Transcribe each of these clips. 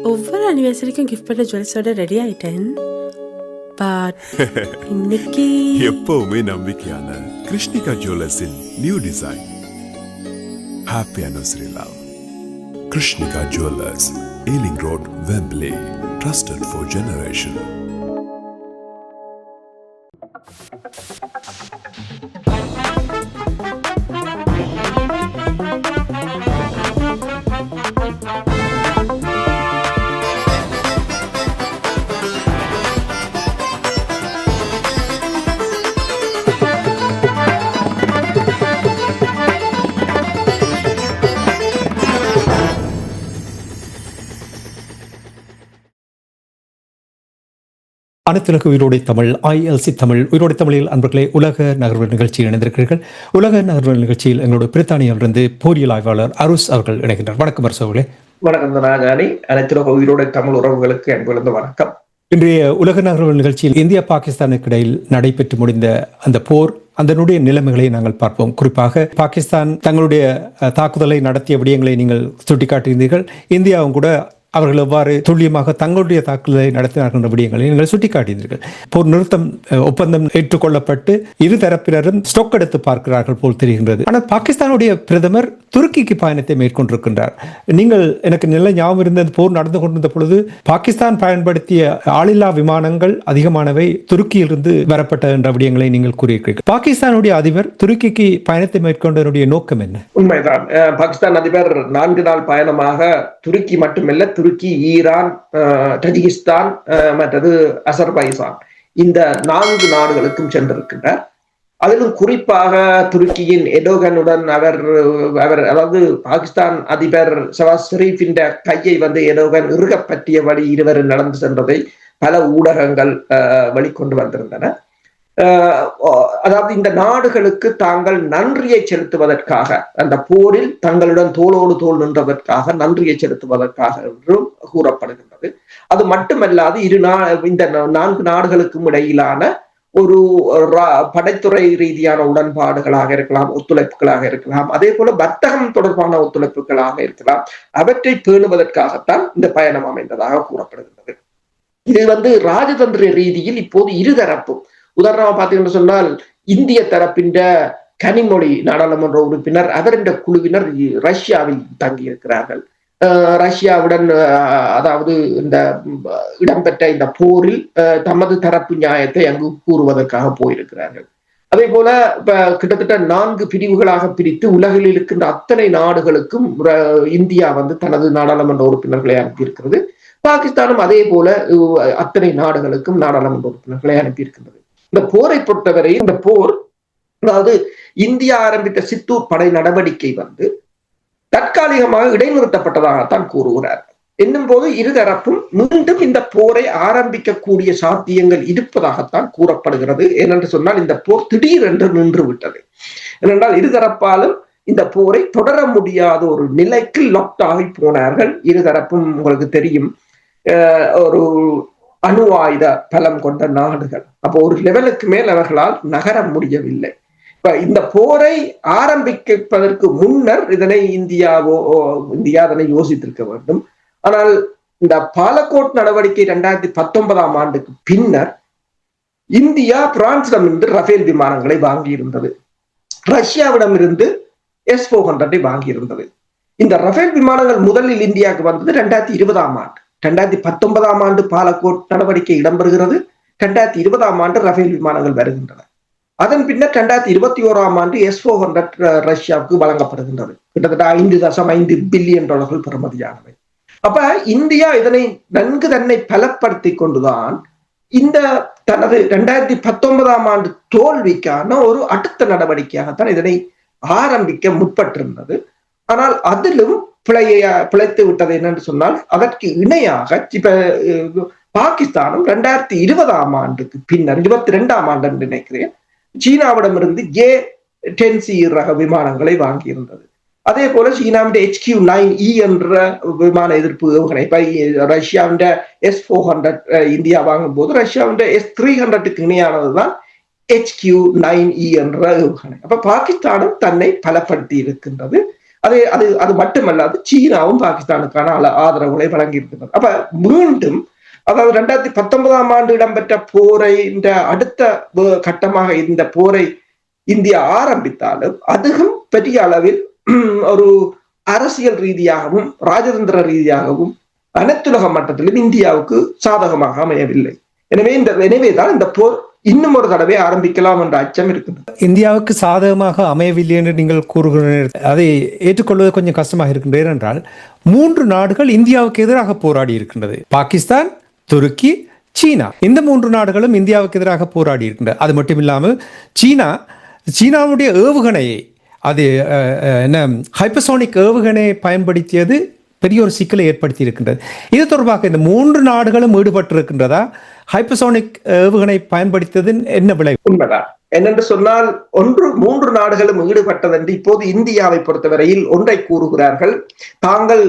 ஒவ்வொரு அனிவர்சரிக்கும் கிஃப்ட் பண்ண ஜுவல்ஸோட ரெடி ஆயிட்டேன். பட் இன்னைக்கு எப்பவுமே நம்பிக்கையான கிருஷ்ணிகா ஜுவல்லர்ஸின் new design. Happy anniversary love. Krishnika jewellers, Ealing road, Wembley. Trusted for generation. அனைத்துலக உயிரோடை தமிழ் ILC தமிழ் உயிரோடை தமிழில் அன்பர்களே உலக நகர்வு நிகழ்ச்சியில் இணைந்திருக்கிறீர்கள். உலக நகர்வு நிகழ்ச்சியில் எங்களோட பிரித்தானியிலிருந்து போரியல் ஆய்வாளர் அருஸ் அவர்கள் இணைகின்றார். வணக்கம் அருஸ் அவர்களே. வணக்கம் ராஜாணி. அனைத்துலக உயிரோடை தமிழ் உறவுகளுக்கு அன்புள்ள வணக்கம். இன்றைய உலக நகர்வு நிகழ்ச்சியில் இந்தியா பாகிஸ்தானுக்கு இடையில் நடைபெற்று முடிந்த அந்த போர், அதனுடைய நிலைமைகளை நாங்கள் பார்ப்போம். குறிப்பாக பாகிஸ்தான் தங்களுடைய தாக்குதலை நடத்திய விடயங்களை நீங்கள் சுட்டிக்காட்டியிருந்தீர்கள். இந்தியாவும் கூட அவர்கள் எவ்வாறு துல்லியமாக தங்களுடைய தாக்குதலை நடத்தினார்கள் என்ற விடயங்களை நீங்கள் சுட்டிக்காட்டினீர்கள். போர் நிறுத்தம் ஒப்பந்தம் ஏற்றுக்கொள்ளப்பட்டு இரு தரப்பினரும் ஸ்டோக் எடுத்து பார்க்கிறார்கள் போல் தெரிகின்றது. ஆனால் பாகிஸ்தானுடைய பிரதமர் துருக்கிக்கு பயணத்தை மேற்கொண்டிருக்கின்றார். நீங்கள் எனக்கு நல்ல ஞாபகம் இருந்த போர் நடந்து கொண்டிருந்த பொழுது பாகிஸ்தான் பயன்படுத்திய ஆளில்லா விமானங்கள் அதிகமானவை துருக்கியிலிருந்து வரப்பட்ட என்ற விடயங்களை நீங்கள் கூறியிருக்கிறீர்கள். பாகிஸ்தானுடைய அதிபர் துருக்கிக்கு பயணத்தை மேற்கொண்டதனுடைய நோக்கம் என்ன? உண்மைதான். பாகிஸ்தான் அதிபர் 4 நாள் பயணமாக துருக்கி மட்டுமல்ல, துருக்கி, ஈரான், தஜிகிஸ்தான், மற்றது அசர்பைசான், இந்த 4 நாடுகளுக்கும் சென்றிருக்கின்றார். அதிலும் குறிப்பாக துருக்கியின் எடோகனுடன் அவர் அதாவது பாகிஸ்தான் அதிபர் ஷவாஸ் ஷெரீஃபின் கையை எடோகன் இறுக பற்றிய வழி இருவரும் நடந்து சென்றதை பல ஊடகங்கள் வெளிக்கொண்டு வந்திருந்தன. அதாவது இந்த நாடுகளுக்கு தாங்கள் நன்றியை செலுத்துவதற்காக, அந்த போரில் தங்களுடன் தோளோடு தோள் நின்றதற்காக நன்றியை செலுத்துவதற்காக என்றும் கூறப்படுகின்றது. அது மட்டுமல்லாது இந்த 4 நாடுகளுக்கும் இடையிலான ஒரு படைத்துறை ரீதியான உடன்பாடுகளாக இருக்கலாம், ஒத்துழைப்புகளாக இருக்கலாம், அதே போல வர்த்தகம் தொடர்பான ஒத்துழைப்புகளாக இருக்கலாம். அவற்றை பேணுவதற்காகத்தான் இந்த பயணம் அமைந்ததாக கூறப்படுகின்றது. இது ராஜதந்திர ரீதியில் இப்போது இருதரப்பும், உதாரணமா பார்த்தீங்கன்னு சொன்னால், இந்திய தரப்பின் கனிமொழி நாடாளுமன்ற உறுப்பினர், அவரின் குழுவினர் ரஷ்யாவில் தங்கியிருக்கிறார்கள். ரஷ்யாவுடன் அதாவது இந்த இடம்பெற்ற இந்த போரில் தமது தரப்பு நியாயத்தை அங்கு கூறுவதற்காக போயிருக்கிறார்கள். அதே போல கிட்டத்தட்ட 4 பிரிவுகளாக பிரித்து உலகில் இருக்கின்ற அத்தனை நாடுகளுக்கும் இந்தியா தனது நாடாளுமன்ற உறுப்பினர்களை அனுப்பியிருக்கிறது. பாகிஸ்தானும் அதே போல அத்தனை நாடுகளுக்கும் நாடாளுமன்ற உறுப்பினர்களை அனுப்பியிருக்கின்றது. இந்த போரை பொறுத்தவரை, இந்த போர், அதாவது இந்தியா ஆரம்பித்த சித்தூர் படை நடவடிக்கை தற்காலிகமாக இடைநிறுத்தப்பட்டதாகத்தான் கூறுகிறார். என்னும் போது இருதரப்பும் மீண்டும் இந்த போரை ஆரம்பிக்கக்கூடிய சாத்தியங்கள் இருப்பதாகத்தான் கூறப்படுகிறது. ஏனென்று சொன்னால், இந்த போர் திடீரென்று நின்று விட்டது. ஏனென்றால் இருதரப்பாலும் இந்த போரை தொடர முடியாத ஒரு நிலைக்கு லாக் ஆகி போனார்கள். இருதரப்பும் உங்களுக்கு தெரியும், ஒரு அணு ஆயுத பலம் கொண்ட நாடுகள். அப்போ ஒரு லெவலுக்கு மேல் அவர்களால் நகர முடியவில்லை. இந்த போரை ஆரம்பிப்பதற்கு முன்னர் இதனை இந்தியா அதனை யோசித்திருக்க வேண்டும். ஆனால் இந்த பாலக்கோட் நடவடிக்கை 2019ஆம் ஆண்டுக்கு பின்னர் இந்தியா பிரான்சிடமிருந்து ரஃபேல் விமானங்களை வாங்கியிருந்தது, ரஷ்யாவிடமிருந்து S-400 வாங்கியிருந்தது. இந்த ரஃபேல் விமானங்கள் முதலில் இந்தியாவுக்கு வந்தது 2020ஆம் ஆண்டு. 2019ஆம் ஆண்டு பாலக்கோட் நடவடிக்கை இடம்பெறுகிறது. 2020ஆம் ஆண்டு ரஃபேல் விமானங்கள் வருகின்றன. அதன் பின்னர் 2021ஆம் ஆண்டு S-400 ரஷ்யாவுக்கு வழங்கப்படுகின்றது. கிட்டத்தட்ட $5.5 பில்லியன் பெறுமதியானவை. அப்ப இந்தியா இதனை நன்கு தன்னை பலப்படுத்தி கொண்டுதான் இந்த தனது 2019ஆம் ஆண்டு தோல்விக்கான ஒரு அடுத்த நடவடிக்கையாகத்தான் இதனை ஆரம்பிக்க முற்பட்டிருந்தது. ஆனால் அதிலும் பிழைத்து விட்டது என்னென்று சொன்னால், அதற்கு இணையாக இப்ப பாகிஸ்தானும் 2020ஆம் ஆண்டுக்கு பின்னர் 22ஆம் ஆண்டு என்று நினைக்கிறேன், சீனாவிடமிருந்து A-10C ரக விமானங்களை வாங்கியிருந்தது. அதே போல சீனாவின் HQ-9E என்ற விமான எதிர்ப்பு ஏவுகணை, இப்ப ரஷ்யாவின் S-400 இந்தியா வாங்கும் போது ரஷ்யாவின் S-300க்கு இணையானதுதான் HQ-9E என்ற ஏவுகணை. அப்ப பாகிஸ்தானும் தன்னை பலப்படுத்தி இருக்கின்றது. அது மட்டுமல்லாது சீனாவும் பாகிஸ்தானுக்கான ஆதரவுகளை வழங்கி இருக்கின்றது. அப்ப மீண்டும் அதாவது 2019 ஆண்டு இடம்பெற்ற போரை இந்த அடுத்த கட்டமாக இந்த போரை இந்தியா ஆரம்பித்தாலும் அதுவும் பெரிய அளவில் ஒரு அரசியல் ரீதியாகவும் ராஜதந்திர ரீதியாகவும் அனைத்துலக மட்டத்திலும் இந்தியாவுக்கு சாதகமாக அமையவில்லை. எனவேதான் இந்த போர் இன்னும் ஒரு தடவை ஆரம்பிக்கலாம் என்ற அச்சம் இருக்கின்றது. இந்தியாவுக்கு சாதகமாக அமையவில்லை என்று நீங்கள் கூறுகிறீர்கள். அதை ஏற்றுக்கொள்வது கொஞ்சம் கஷ்டமாக இருக்கின்றது. ஏனென்றால் 3 நாடுகள் இந்தியாவுக்கு எதிராக போராடி இருக்கின்றது. பாகிஸ்தான், துருக்கி, சீனா. இந்த 3 நாடுகளும் இந்தியாவுக்கு எதிராக போராடி இருக்கின்றது. அது மட்டும் இல்லாமல் சீனாவுடைய ஏவுகணையை அது என்ன ஹைப்பர்சோனிக் ஏவுகணையை பயன்படுத்தியது பெரிய ஒரு சிக்கலை ஏற்படுத்தி இருக்கின்றது. இது தொடர்பாக இந்த 3 நாடுகளும் ஈடுபட்டிருக்கின்றதா? ஹைப்பர்சோனிக் ஏவுகணை பயன்படுத்தியது என்ன விளைவு? உண்மைதான். என்னென்று சொன்னால் 3 நாடுகளும் ஈடுபட்டது என்று இப்போது இந்தியாவை பொறுத்தவரையில் ஒன்றை கூறுகிறார்கள். தாங்கள்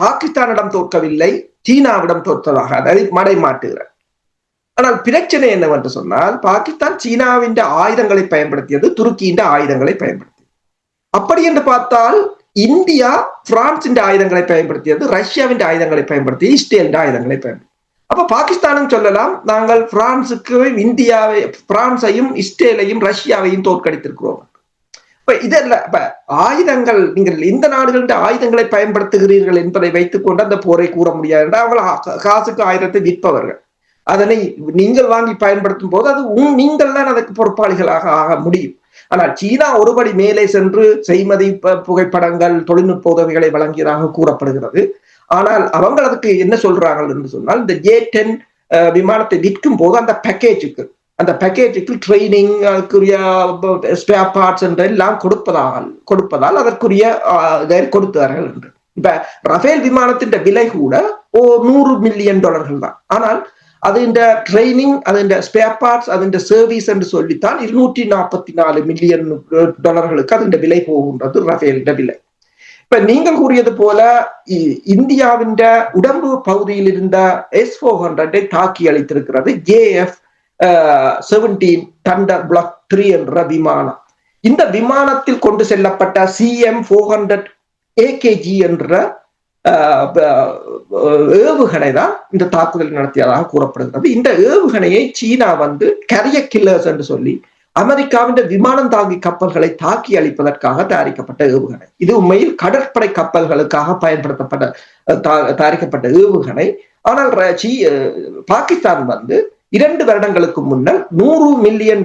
பாகிஸ்தானிடம் தோற்கவில்லை, சீனாவிடம் தோற்றதாக அதை மடைமாட்டுகிறார். ஆனால் பிரச்சனை என்னவென்று சொன்னால் பாகிஸ்தான் சீனாவின் ஆயுதங்களை பயன்படுத்தியது, துருக்கியின் ஆயுதங்களை பயன்படுத்தியது. அப்படி என்று பார்த்தால் இந்தியா பிரான்சின் ஆயுதங்களை பயன்படுத்தியது, ரஷ்யாவின் ஆயுதங்களை பயன்படுத்தி, இஸ்ரேலின் ஆயுதங்களை பயன்படுத்தி. அப்ப பாகிஸ்தானும் சொல்லலாம், நாங்கள் பிரான்சையும் இஸ்ரேலையும் ரஷ்யாவையும் தோற்கடித்திருக்கிறோம். இப்ப இதெல்லாம் ஆயுதங்கள் நீங்கள் இந்த நாடுகளின் ஆயுதங்களை பயன்படுத்துகிறீர்கள் என்பதை வைத்துக் கொண்டு அந்த போரை கூற முடியாது என்றால் அவர்கள் காசுக்கு ஆயுதத்தை விற்பவர்கள். அதனை நீங்கள் வாங்கி பயன்படுத்தும் போது அது நீங்கள் தான் அதற்கு பொறுப்பாளிகளாக ஆக முடியும். ஆனால் சீனா ஒருபடி மேலே சென்று செய்மதி புகைப்படங்கள், தொழில்நுட்ப உதவிகளை வழங்கியதாக கூறப்படுகிறது. ஆனால் அவங்க அதுக்கு என்ன சொல்றாங்க என்று சொன்னால், இந்த J-10 விமானத்தை விற்கும் போது அந்த பேக்கேஜுக்கு ட்ரைனிங், அதுக்குரிய ஸ்பேர் பார்ட்ஸ் என்றெல்லாம் கொடுப்பதால் அதற்குரிய கொடுத்தார்கள் என்று. இப்ப ரஃபேல் விமானத்தின் விலை கூட $100 மில்லியன் தான். ஆனால் அது இந்த ட்ரைனிங், அது இந்த ஸ்பேர் பார்ட்ஸ், அது இந்த சர்வீஸ் என்று சொல்லித்தான் $244 மில்லியன் அதன் விலை போகின்றது, ரஃபேல் விலை. இப்ப நீங்கள் கூறியது போல இந்தியாவின் உடம்பு பகுதியில் இருந்த S-400 தாக்கி அளித்திருக்கிறது JF-17 Thunder Block 3 என்ற விமானம். இந்த விமானத்தில் கொண்டு செல்லப்பட்ட CM-400 AKG என்ற ஏவுகணை தான் இந்த தாக்குதல் நடத்தியதாக கூறப்படுகிறது. இந்த ஏவுகணையை சீனா கேரியர் கில்லர்ஸ் என்று சொல்லி அமெரிக்காவின் விமானம் தாங்கி கப்பல்களை தாக்கி அளிப்பதற்காக தயாரிக்கப்பட்ட ஏவுகணை. இது உண்மையில் கடற்படை கப்பல்களுக்காக தயாரிக்கப்பட்ட ஏவுகணை. ஆனால் பாகிஸ்தான் 2 வருடங்களுக்கு முன்னர் $100 மில்லியன்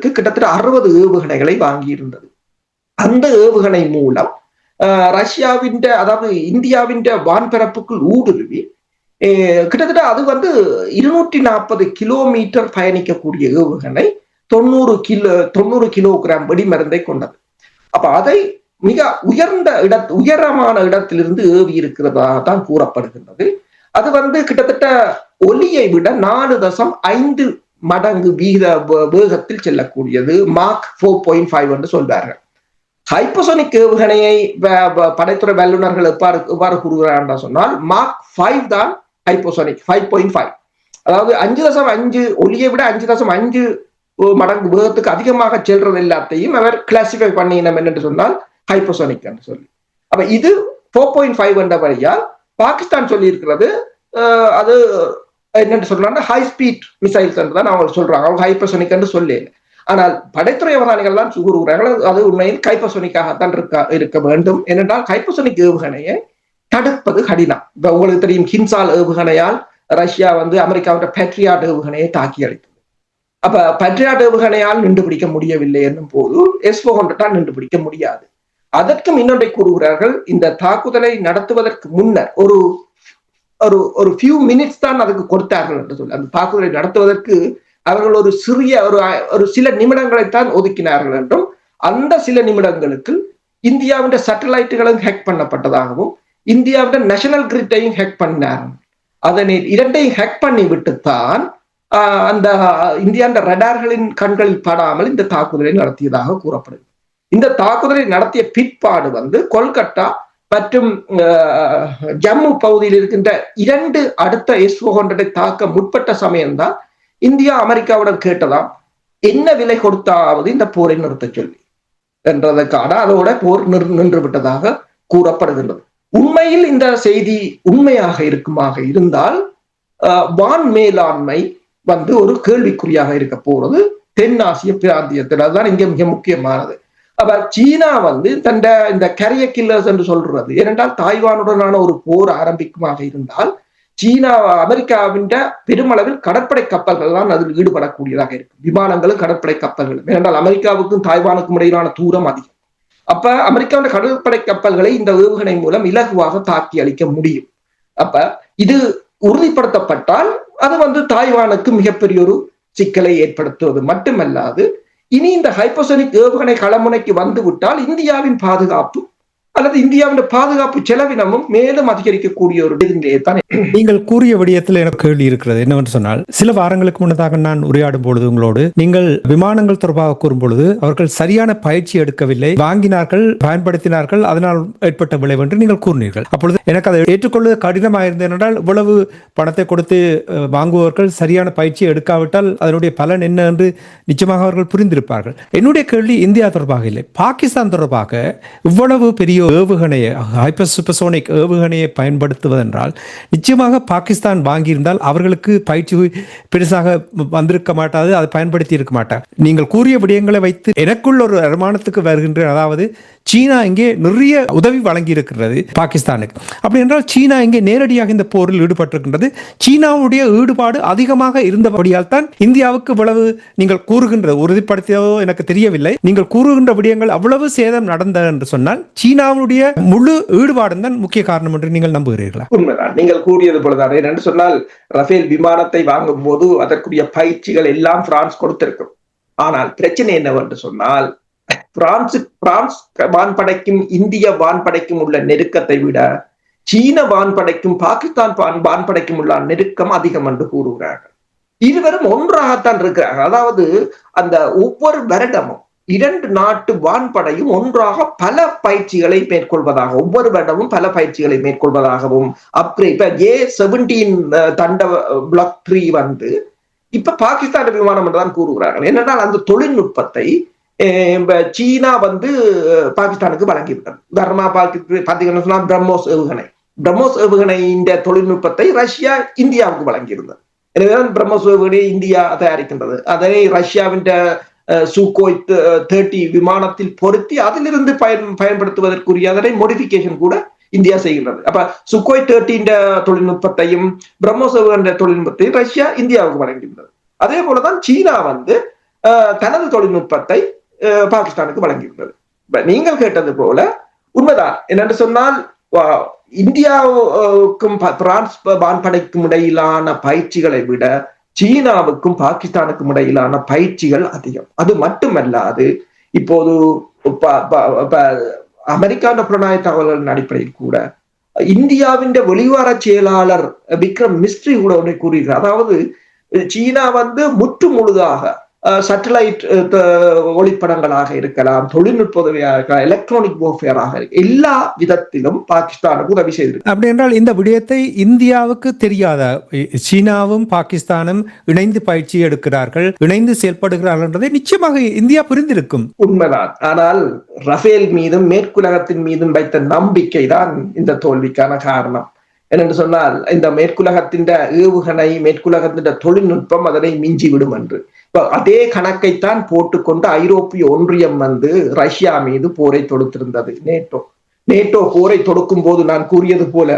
கிட்டத்தட்ட 60 ஏவுகணைகளை வாங்கியிருந்தது. அந்த ஏவுகணை மூலம் ரஷ்யாவின் அதாவது இந்தியாவின் வான்பரப்புக்குள் ஊடுருவி கிட்டத்தட்ட அது 240 கிலோமீட்டர் பயணிக்கக்கூடிய ஏவுகணை 90 கிலோகிராம் வெடிமருந்தை கொண்டது. அப்ப அதை மிக உயரமான இடத்திலிருந்து ஏவி இருக்கிறதா தான் கூறப்படுகின்றது. அது கிட்டத்தட்ட ஒலியை விட 4.5 மடங்கு வேகத்தில் செல்லக்கூடியது. மார்க் 4.5 என்று சொல்வார்கள். ஹைப்பர்சோனிக் ஏவுகணையை படைத்துறை வல்லுநர்கள் எவ்வாறு கூறுகிறார் சொன்னால் மார்க் 5 தான் ஹைப்பர்சோனிக் 5.5. அதாவது 5.5 ஒலியை விட 5.5 மடங்கு வேகத்துக்கு அதிகமாக செல்றது எல்லாத்தையும் அவர் கிளாசிஃபை பண்ணினோம் என்று சொன்னால் ஹைப்பர்சோனிக் என்று சொல்லி. அப்ப இது 4.5 என்ற வழியால் பாகிஸ்தான் சொல்லி இருக்கிறது அது என்னென்று சொல்றாங்க, ஹை ஸ்பீட் மிசைல்ஸ் என்று தான் அவங்க சொல்றாங்க. அவங்க ஹைப்பர்சோனிக் என்று சொல்லல. ஆனால் படைத்துறை அவதானிகள் தான் கூறுகிறார்கள் அது உண்மையில் ஹைப்பர்சோனிக்காகத்தான் இருக்க வேண்டும். ஏனென்றால் ஹைப்பர்சோனிக் ஏவுகணையை தடுப்பது கடினம். இப்ப உங்களுக்கு தெரியும், ஹின்சால் ஏவுகணையால் ரஷ்யா அமெரிக்காவின் பேட்ரியாட் ஏவுகணையை தாக்கி அளித்தது. அப்ப பேட்ரியாட் ஏவுகணையால் நின்று பிடிக்க முடியவில்லை என்னும் போது S-400 நின்று பிடிக்க முடியாது. அதற்கும் இன்னொன்றை கூறுகிறார்கள், இந்த தாக்குதலை நடத்துவதற்கு முன்னர் ஒரு ஃபியூ மினிட்ஸ் தான் அதுக்கு கொடுத்தார்கள் என்று சொல்லி, அந்த தாக்குதலை நடத்துவதற்கு அவர்கள் ஒரு சில நிமிடங்களைத்தான் ஒதுக்கினார்கள் என்றும், அந்த சில நிமிடங்களுக்கு இந்தியாவின் சேட்டலைட்டுகளும் ஹேக் பண்ணப்பட்டதாகவும் இந்தியாவின் நேஷனல் கிரிட்டையும் ஹேக் பண்ணினார்கள். அதனை 2ஐயும் ஹேக் பண்ணி விட்டுத்தான் அந்த இந்தியாவின் ரடார்களின் கண்களில் படாமல் இந்த தாக்குதலை நடத்தியதாக கூறப்படுது. இந்த தாக்குதலை நடத்திய பிற்பாடு கொல்கத்தா மற்றும் ஜம்மு பகுதியில் இருக்கின்ற 2 அடுத்த S-400 தாக்க முற்பட்ட சமயம்தான் இந்தியா அமெரிக்காவுடன் கேட்டதாம், என்ன விலை கொடுத்தாவது இந்த போரை நிறுத்த சொல்லி. என்றதற்கான அதோட போர் நின்று விட்டதாக கூறப்படுகின்றது. உண்மையில் இந்த செய்தி உண்மையாக இருக்குமாக இருந்தால் வான் மேலாண்மை ஒரு கேள்விக்குறியாக இருக்க போறது தென்னாசிய பிராந்தியத்தில். அதுதான் இங்க மிக முக்கியமானது. அப்ப சீனா தண்ட இந்த கரிய கில்லர்ஸ் என்று சொல்றது, ஏனென்றால் தாய்வானுடனான ஒரு போர் ஆரம்பிக்குமாக இருந்தால் சீனா அமெரிக்காவின் பெருமளவில் கடற்படை கப்பல்கள் தான் அதில் ஈடுபடக்கூடியதாக இருக்கும். விமானங்களும் கடற்படை கப்பல்களும். ஏனென்றால் அமெரிக்காவுக்கும் தாய்வானுக்கும் இடையிலான தூரம் அதிகம். அப்ப அமெரிக்காவின் கடற்படை கப்பல்களை இந்த ஏவுகணை மூலம் இலகுவாக தாக்கி அளிக்க முடியும். அப்ப இது உறுதிப்படுத்தப்பட்டால் அது தாய்வானுக்கு மிகப்பெரிய ஒரு சிக்கலை ஏற்படுத்துவது மட்டுமல்லாது, இனி இந்த ஹைப்பர்சோனிக் ஏவுகணை களமுனைக்கு வந்துவிட்டால் இந்தியாவின் பாதுகாப்பு அல்லது இந்தியாவின் பாதுகாப்பு செலவினமும் மேலும் அதிகரிக்கக்கூடிய ஒரு நிலையை தான். நீங்கள் கூறிய விடயத்தில் எனக்கு கேள்வி இருக்கிறது. என்னவென்று சொன்னால், சில வாரங்களுக்கு முன்னதாக நான் உரையாடும் பொழுது உங்களோடு நீங்கள் விமானங்கள் தொடர்பாக கூறும் பொழுது அவர்கள் சரியான பயிற்சி எடுக்கவில்லை, வாங்கினார்கள், பயன்படுத்தினார்கள், அதனால் ஏற்பட்ட விளைவு என்று நீங்கள் கூறினீர்கள். அப்பொழுது எனக்கு அதை ஏற்றுக்கொள்ள கடினமாக இருந்தது. என்றால் இவ்வளவு பணத்தை கொடுத்து வாங்குபவர்கள் சரியான பயிற்சியை எடுக்காவிட்டால் அதனுடைய பலன் என்ன என்று நிச்சயமாக அவர்கள் புரிந்திருப்பார்கள். என்னுடைய கேள்வி இந்தியா தொடர்பாக இல்லை, பாகிஸ்தான் தொடர்பாக இவ்வளவு பெரிய ஏவுகணையை, ஹைப்பர் சூப்பர்சோனிக் ஏவுகணையை பயன்படுத்துவதென்றால் நிச்சயமாக பாகிஸ்தான் வாங்கியிருந்தால் அவர்களுக்கு பயிற்சி பெருசாக வந்திருக்க மாட்டாது, அதை பயன்படுத்தி இருக்க மாட்டார். நீங்கள் கூறிய விடயங்களை வைத்து எனக்குள்ள ஒரு வருமானத்துக்கு வருகின்ற, அதாவது சீனா இங்கே நிறைய உதவி வழங்கி இருக்கிறது பாகிஸ்தானுக்கு. அப்படி என்றால் சீனா இங்கே நேரடியாக இந்த போரில் ஈடுபட்டிருக்கின்றது. சீனாவுடைய ஈடுபாடு அதிகமாக இருந்தபடியால் தான் இந்தியாவுக்கு இவ்வளவு நீங்கள் கூறுகின்ற, உறுதிப்படுத்தியதோ எனக்கு தெரியவில்லை, நீங்கள் கூறுகின்ற விடயங்கள் அவ்வளவு சேதம் நடந்தது என்று சொன்னால் சீனாவுடைய முழு ஈடுபாடு தான் முக்கிய காரணம் என்று நீங்கள் நம்புகிறீர்களா? உண்மைதான், நீங்கள் கூறியது போலதான். என்று சொன்னால் ரஃபேல் விமானத்தை வாங்கும் போது அதற்குரிய பயிற்சிகள் எல்லாம் பிரான்ஸ் கொடுத்திருக்கும். ஆனால் பிரச்சனை என்னவென்று சொன்னால், பிரான்ஸ் வான்படைக்கும் இந்திய வான்படைக்கும் உள்ள நெருக்கத்தை விட சீன வான்படைக்கும் பாகிஸ்தான் வான்படைக்கும் உள்ள நெருக்கம் அதிகம் என்று கூறுகிறார்கள். இருவரும் ஒன்றாகத்தான் இருக்கிறார்கள். அதாவது அந்த ஒவ்வொரு வருடமும் இரண்டு நாட்டு வான்படையும் ஒன்றாக பல பயிற்சிகளை மேற்கொள்வதாக, ஒவ்வொரு வருடமும் பல பயிற்சிகளை மேற்கொள்வதாகவும், அப்கிரேட் இப்ப A-17 தண்ட பிளாக் 3 இப்ப பாகிஸ்தான் விமானம் என்றுதான் கூறுகிறார்கள். என்னென்னால் அந்த தொழில்நுட்பத்தை சீனா பாகிஸ்தானுக்கு வழங்கிவிட்டது. உதாரணமா பாத்தீங்கன்னா சொன்னா பிரம்மோஸ் ஏவுகணை இந்த தொழில்நுட்பத்தை ரஷ்யா இந்தியாவுக்கு வழங்கியிருந்தது. எனவேதான் பிரம்மோஸ் ஏவுகணை இந்தியா தயாரிக்கின்றது. அதனை ரஷ்யாவின் சூகோய் 30 விமானத்தில் பொருத்தி அதிலிருந்து பயன்படுத்துவதற்குரிய அதனை மோடிபிகேஷன் கூட இந்தியா செய்கின்றது. அப்ப சுகோய் 30 தொழில்நுட்பத்தையும் பிரம்மோஸ் ஏவுகணை தொழில்நுட்பத்தையும் ரஷ்யா இந்தியாவுக்கு வழங்கியிருந்தது. அதே போலதான் சீனா தனது தொழில்நுட்பத்தை பாகிஸ்தானுக்கு வழங்கியிருந்தது. நீங்கள் கேட்டது போல உண்மைதான். என்னென்று சொன்னால், இந்தியாவுக்கும் பிரான்ஸ் வான்படைக்கும் இடையிலான பயிற்சிகளை விட சீனாவுக்கும் பாகிஸ்தானுக்கும் இடையிலான பயிற்சிகள் அதிகம். அது மட்டுமல்லாது இப்போது அமெரிக்கான புலனாய்வு தகவல்களின் அடிப்படையில் கூட இந்தியாவின் வெளிவார செயலாளர் விக்ரம் மிஸ்ட்ரி கூட ஒன்றை கூறுகிறார். அதாவது சீனா முற்று முழுதாக சேட்டலைட் ஒளிப்படங்களாக இருக்கலாம், தொழில்நுட்ப உதவியாக இருக்கலாம், எலக்ட்ரானிக் வார்ஃபேராக இருக்கு, எல்லா விதத்திலும் பாகிஸ்தானுக்கு உதவி செய்திருக்கு. அப்படி என்றால் இந்த விடயத்தை இந்தியாவுக்கு தெரியாத, சீனாவும் பாகிஸ்தானும் இணைந்து பயிற்சி எடுக்கிறார்கள், இணைந்து செயல்படுகிறார்கள் என்றதை நிச்சயமாக இந்தியா புரிந்திருக்கும். உண்மைதான். ஆனால் ரஃபேல் மீதும் மேற்குலகத்தின் மீதும் வைத்த நம்பிக்கை தான் இந்த தோல்விக்கான காரணம். என்னென்று சொன்னால், இந்த மேற்குலகத்தின் ஏவுகணை, மேற்குலகத்தின் தொழில்நுட்பம் அதனை மிஞ்சிவிடும் என்று அதே கணக்கைத்தான் போட்டுக்கொண்டு ஐரோப்பிய ஒன்றியம் ரஷ்யா மீது போரை தொடுத்திருந்தது. நேட்டோ போரை தொடுக்கும் போது நான் கூறியது போல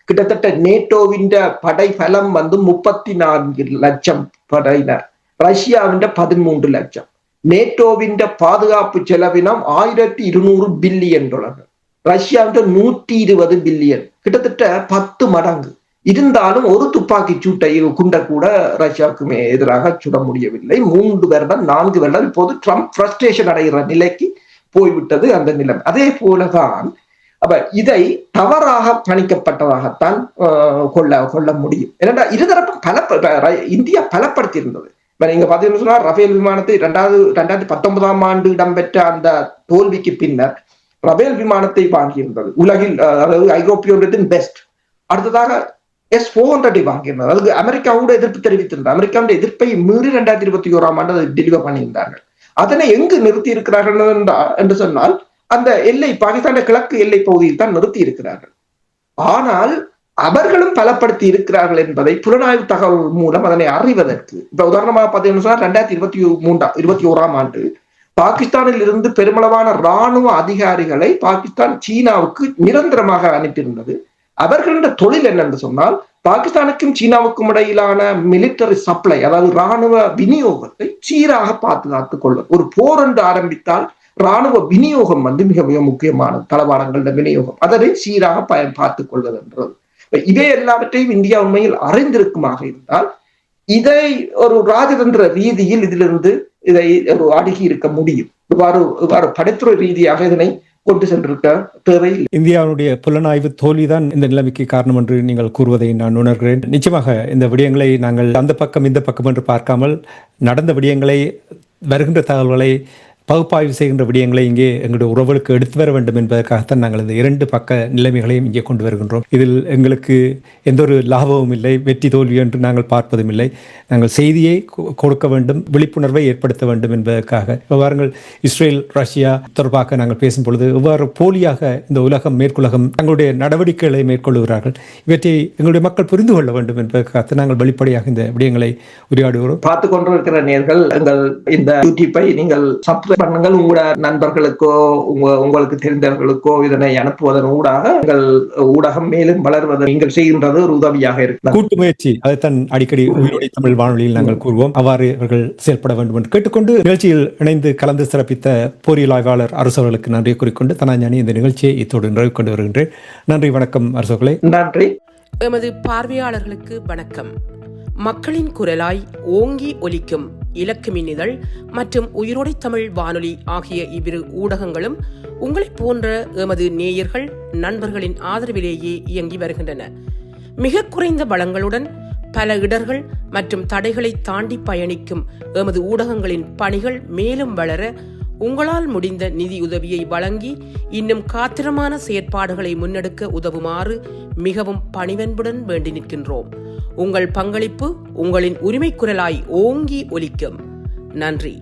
கிட்டத்தட்ட நேட்டோவின் படை பலம் 34 லட்சம் படையினர், ரஷ்யாவின் 13 லட்சம். நேட்டோவின் பாதுகாப்பு செலவினம் $1200 பில்லியன், ரஷ்யாவின் 120 பில்லியன், கிட்டத்தட்ட 10 மடங்கு. இருந்தாலும் ஒரு துப்பாக்கி சூட்டை குண்ட கூட ரஷ்யாவுக்கு எதிராக சுட முடியவில்லை. 3 வருடம் 4 வருடம் இப்போது ட்ரம்ப் ஃப்ரஸ்ட்ரேஷன் அடைகிற நிலைக்கு போய்விட்டது அந்த நிலைமை. அதே போலதான் அப்ப இதை தவறாக கணிக்கப்பட்டதாகத்தான் கொள்ள முடியும். ஏன்னா இருதரப்பும் இந்தியா பலப்படுத்தி இருந்தது. நீங்க பாத்தீங்கன்னா சொன்னா, ரஃபேல் விமானத்தை 2019ஆம் ஆண்டு இடம்பெற்ற அந்த தோல்விக்கு பின்னர் ரஃபேல் விமானத்தை வாங்கியிருந்தது உலகில், அதாவது ஐரோப்பிய ஒன்றியத்தின் பெஸ்ட். அடுத்ததாக S-400 வாங்கியிருந்தது. அதுக்கு அமெரிக்காவோட எதிர்ப்பு தெரிவித்திருந்தது. அமெரிக்காவுடைய எதிர்ப்பை மீறி 2021ஆம் ஆண்டு அதை டெலிவர் பண்ணியிருந்தார்கள். அதனை எங்கு நிறுத்தி இருக்கிறார்கள் என்று சொன்னால் அந்த எல்லை பாகிஸ்தான கிழக்கு எல்லை பகுதியில் தான் நிறுத்தி இருக்கிறார்கள். ஆனால் அவர்களும் பலப்படுத்தி இருக்கிறார்கள் என்பதை புலனாய்வு தகவல் மூலம் அதனை அறிவதற்கு, இப்ப உதாரணமாக பார்த்தீங்கன்னா 2021ஆம் ஆண்டு பாகிஸ்தானில் இருந்து பெருமளவான இராணுவ அதிகாரிகளை பாகிஸ்தான் சீனாவுக்கு நிரந்தரமாக அனுப்பியிருந்தது. அவர்களின் தொழில் என்னென்று சொன்னால் பாகிஸ்தானுக்கும் சீனாவுக்கும் இடையிலான மிலிட்டரி சப்ளை, அதாவது இராணுவ விநியோகத்தை சீராக பாதுகாத்துக் கொள்வது. ஒரு போர் என்று ஆரம்பித்தால் இராணுவ விநியோகம் மிக மிக முக்கியமானது, தளவாடங்கள விநியோகம், அதனை சீராக பார்த்துக் கொள்வது என்றது. இவை எல்லாவற்றையும் இந்தியா உண்மையில் அறிந்திருக்குமாக இருந்தால் இதை ஒரு ராஜதந்திர ரீதியில் இதிலிருந்து இதை ஒரு அணுகி இருக்க முடியும். இவ்வாறு படைத்துறை ரீதியாக இதனை கொண்டு சென்றிருக்க தேவையில்லை. இந்தியாவுடைய புலனாய்வு தோல்விதான் இந்த நிலைமைக்கு காரணம் என்று நீங்கள் கூறுவதை நான் உணர்கிறேன். நிச்சயமாக இந்த விடயங்களை நாங்கள் அந்த பக்கம் இந்த பக்கம் என்று பார்க்காமல் நடந்த விடயங்களை, வருகின்ற தகவல்களை பகுப்பாய்வு செய்கின்ற விடயங்களை இங்கே எங்களுடைய உறவுகளுக்கு எடுத்து வர வேண்டும் என்பதற்காகத்தான் நாங்கள் இந்த இரண்டு பக்க நிலைமைகளையும் இங்கே கொண்டு வருகின்றோம். இதில் எங்களுக்கு எந்த ஒரு லாபமும் இல்லை, வெற்றி தோல்வி என்று நாங்கள் பார்ப்பதும் இல்லை. நாங்கள் செய்தியை கொடுக்க வேண்டும், விழிப்புணர்வை ஏற்படுத்த வேண்டும் என்பதற்காக. வாருங்கள், இஸ்ரேல் ரஷ்யா தொடர்பாக நாங்கள் பேசும் பொழுது எவ்வாறு போலியாக இந்த உலகம் மேற்குலகம் தங்களுடைய நடவடிக்கைகளை மேற்கொள்ளுகிறார்கள், இவற்றை எங்களுடைய மக்கள் புரிந்து கொள்ள வேண்டும் என்பதற்காக நாங்கள் வெளிப்படையாக இந்த விடயங்களை உரையாடுகிறோம். பார்த்து கொண்டிருக்கிற நேர்கள், எங்கள் இந்த யூடியூப்பை நீங்கள் சப்ஸ்கிரைப் பண்ணுங்கள். உங்களோட நண்பர்களுக்கோ உங்களுக்கு தெரிந்தவர்களுக்கோ இதனை அனுப்புவதன் ஊடாக எங்கள் ஊடகம் மேலும் வளர்வது நீங்கள் செய்கின்றது ஒரு உதவியாக இருக்கு. கூட்டு முயற்சி, அதைத்தான் அடிக்கடி உங்களுடைய தமிழ் வானொலியில் நாங்கள் கூறுவோம். அவ்வாறு அவர்கள் செயல்பட வேண்டும் என்று கேட்டுக்கொண்டு நிகழ்ச்சியில் இணைந்து கலந்து சிறப்பித்த பொறியியல் ஆய்வாளர் அரசு அவர்களுக்கு நன்றி கூறிக்கொண்டு தனாஞானி இந்த நிகழ்ச்சியை இத்தோடு நிறைவு கொண்டு வருகின்றேன். நன்றி, வணக்கம் அரசு அவர்களே. நன்றி. எமது பார்வையாளர்களுக்கு வணக்கம். மக்களின் குரலாய் ஓங்கி ஒலிக்கும் இலக்கு மின்னிதழ் மற்றும் உயிரோடை தமிழ் வானொலி ஆகிய இவ்விரு ஊடகங்களும் உங்களைப் போன்ற எமது நேயர்கள் நண்பர்களின் ஆதரவிலேயே இயங்கி வருகின்றன. மிக குறைந்த வளங்களுடன் பல இடர்கள் மற்றும் தடைகளை தாண்டி பயணிக்கும் எமது ஊடகங்களின் பணிகள் மேலும் வளர உங்களால் முடிந்த நிதியுதவியை வழங்கி இன்னும் காத்திரமான செயற்பாடுகளை முன்னெடுக்க உதவுமாறு மிகவும் பணிவன்புடன் வேண்டி நிற்கின்றோம். உங்கள் பங்களிப்பு உங்களின் உரிமை குரலாய் ஓங்கி ஒலிக்கும். நன்றி.